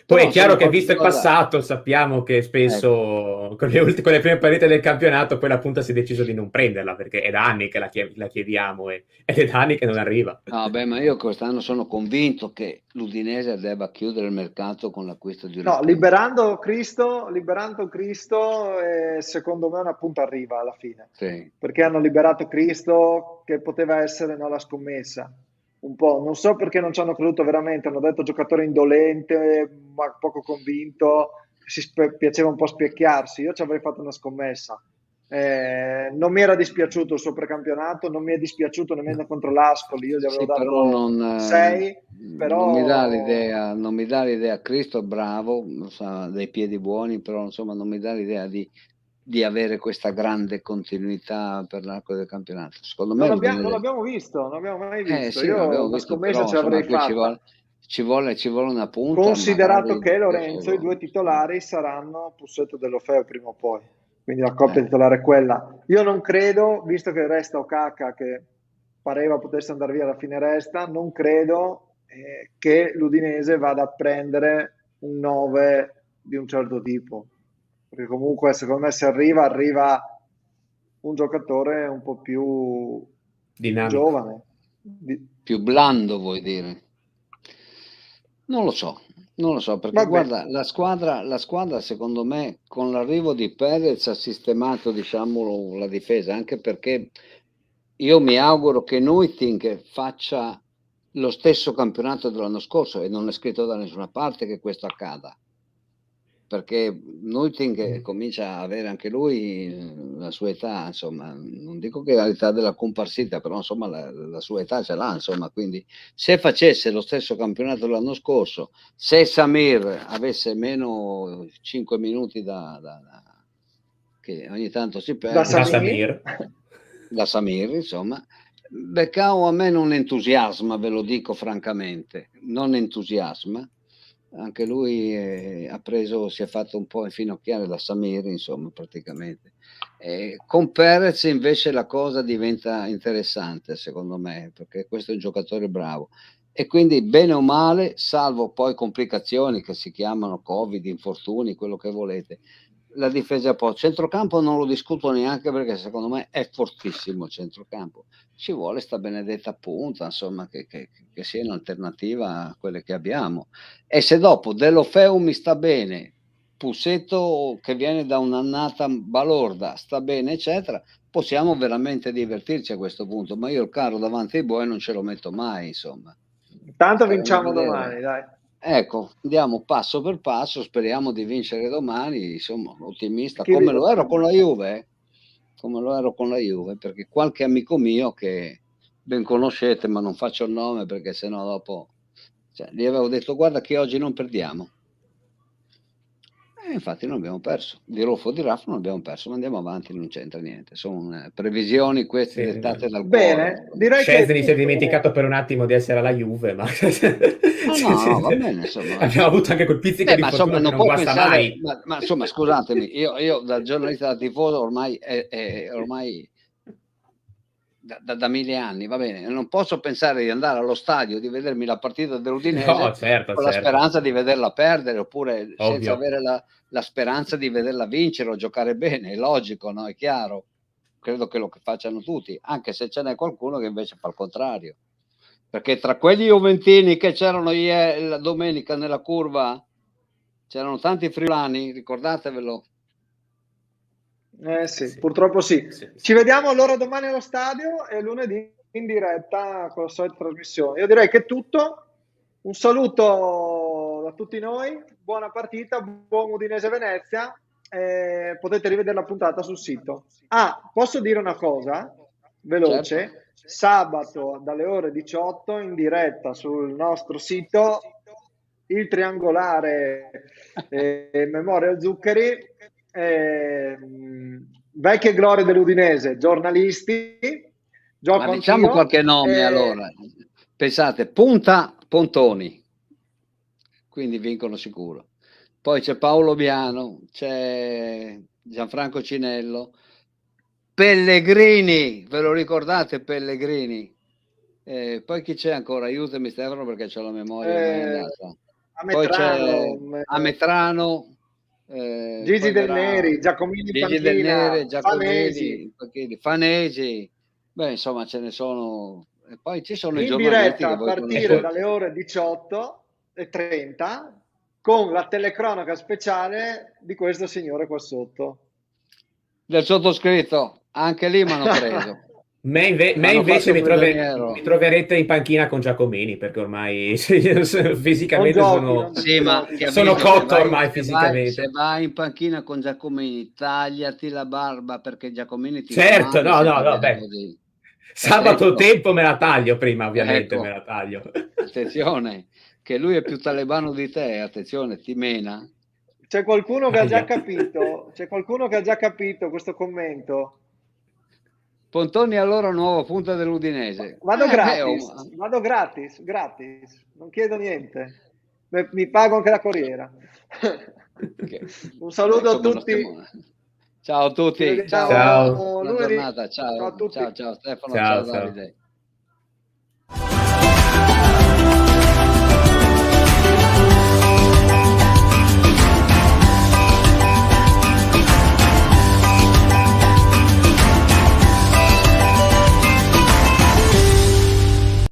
Poi Però è chiaro insomma che visto il qualcosa, passato sappiamo che spesso con le prime partite del campionato poi la punta si è deciso di non prenderla perché è da anni che la chiediamo ed è da anni che non arriva. no, beh, ma io quest'anno sono convinto che l'Udinese debba chiudere il mercato con l'acquisto di una No, punta. liberando Cristo, secondo me una punta arriva alla fine, Sì. perché hanno liberato Cristo che poteva essere, no, la scommessa. Un po', non so perché non ci hanno creduto veramente, hanno detto giocatore indolente, ma poco convinto, piaceva un po' specchiarsi. Io ci avrei fatto una scommessa. Non mi era dispiaciuto il suo precampionato, non mi è dispiaciuto nemmeno contro l'Ascoli, io gli avevo Sì, però dato 6, non mi dà però l'idea, non mi dà l'idea, Cristo è bravo, sa, dei piedi buoni, però insomma non mi dà l'idea di avere questa grande continuità per l'arco del campionato. Secondo me non l'Udinese, l'abbiamo visto, non l'abbiamo mai visto. sì, Io l'abbiamo una visto, scommessa però ce insomma l'avrei qui fatta, ci vuole una punta, considerato magari che Lorenzo, i due titolari saranno Pussetto e Dell'Ofeo prima o poi, quindi la coppia titolare è quella. Io non credo, visto che resta Okaka che pareva potesse andare via, alla fine resta, non credo che l'Udinese vada a prendere un 9 di un certo tipo, perché comunque secondo me se arriva un giocatore un po' più Dinamico. giovane. più blando, vuoi dire? Non lo so, non lo so, perché Vabbè, guarda, la squadra secondo me con l'arrivo di Perez ha sistemato, diciamo, la difesa, anche perché io mi auguro che Nuitting faccia lo stesso campionato dell'anno scorso e non è scritto da nessuna parte che questo accada. Perché Nuitting comincia a avere anche lui la sua età, insomma, non dico che ha l'età della comparsita, però insomma la sua età ce l'ha, insomma, quindi se facesse lo stesso campionato dell'anno scorso, se Samir avesse meno 5 minuti che ogni tanto si da perde, Da Samir. Samir. da Samir, insomma, Beccao a me non entusiasma, ve lo dico francamente, non entusiasma. Anche lui si è fatto un po' infinocchiare da Samir, insomma, praticamente. Con Perez invece la cosa diventa interessante, secondo me, perché questo è un giocatore bravo. E quindi, bene o male, salvo poi complicazioni che si chiamano Covid, infortuni, quello che volete, la difesa a posto. Centrocampo non lo discuto neanche perché secondo me è fortissimo il centrocampo. Ci vuole sta benedetta punta, insomma, che sia un'alternativa a quelle che abbiamo. E se dopo Deulofeu mi sta bene, Pussetto che viene da un'annata balorda sta bene, eccetera, possiamo veramente divertirci a questo punto. Ma io il carro davanti ai buoi non ce lo metto mai, insomma. Tanto Staremo a vinciamo vedere. domani, dai. Ecco, andiamo passo per passo, speriamo di vincere domani, insomma, ottimista, Chi come vi- lo ero con la Juve, come lo ero con la Juve, perché qualche amico mio che ben conoscete, ma non faccio il nome perché sennò dopo, cioè, gli avevo detto guarda che oggi non perdiamo. E infatti non abbiamo perso, di Ruffo o di Raff non abbiamo perso, ma andiamo avanti, non c'entra niente, sono previsioni queste Sì, dettate dal cuore. Bene, direi Szczesny si è che dimenticato per un attimo di essere alla Juve, ma No, va bene, insomma. abbiamo avuto anche quel pizzico Beh, di ma insomma, fortuna che non non può guasta pensare, mai. ma insomma, scusatemi, io da giornalista da tifoso ormai, ormai da 1000 anni, va bene, non posso pensare di andare allo stadio, di vedermi la partita No, dell'Udinese certo, con la certo, speranza di vederla perdere, oppure senza ovvio. avere la speranza di vederla vincere o giocare bene, è logico, no? È chiaro. Credo che lo facciano tutti, anche se ce n'è qualcuno che invece fa il contrario. Perché tra quegli juventini che c'erano la domenica nella curva, c'erano tanti friulani, ricordatevelo. sì, Sì. purtroppo sì. Sì. Ci vediamo allora domani allo stadio e lunedì in diretta con la solita trasmissione. Io direi che è tutto. Un saluto da tutti noi, buona partita, buon Udinese Venezia. Potete rivedere la puntata sul sito. Posso dire una cosa Certo. veloce? Sabato dalle ore 18 in diretta sul nostro sito il triangolare Memorial Zuccheri, vecchie glorie dell'Udinese, giornalisti, Ma gioco diciamo anch'io. qualche nome allora. Pensate, Punta Pontoni, quindi vincono sicuro. Poi c'è Paolo Biano, c'è Gianfranco Cinello, Pellegrini, ve lo ricordate Pellegrini? Poi chi c'è ancora? Aiutami Stefano perché ho la memoria ormai Eh, andata. poi c'è Metrano, Ametrano, Gigi poi Del verrà Neri, Giacomini in Gigi Del panchina, Neri, Fanesi. Giacomini, Fanesi, beh, insomma, ce ne sono. E poi ci sono i In giornalisti diretta che a voi partire conoscete. dalle ore 18:30 con la telecronaca speciale di questo signore qua sotto. Del sottoscritto, anche lì mi hanno preso. Me M'hanno invece fatto mi prigioniero. troverete in panchina con Giacomini, perché ormai Non fisicamente giochi, non Sì, ma giochi. ti sono avviso, cotto ormai se fisicamente. vai in panchina con Giacomini, tagliati la barba perché Giacomini ti fa Certo, male no, se no, ti no, vede beh. così. Sabato Ecco, tempo me la taglio prima, ovviamente, me ecco, la taglio. attenzione, che lui è più talebano di te, attenzione, ti mena. C'è qualcuno che ha già Ahia. capito? C'è qualcuno che ha già capito questo commento? Pontoni allora nuova punta dell'Udinese. Vado Beh, gratis, non chiedo niente. Mi pago anche la corriera. Un saluto a insomma, non tutti. stiamo. Ciao a Ci tutti, ciao, Ciao. vediamo buona lunedì. giornata, Ciao ciao, a tutti. ciao Stefano, Ciao, ciao ciao. Davide.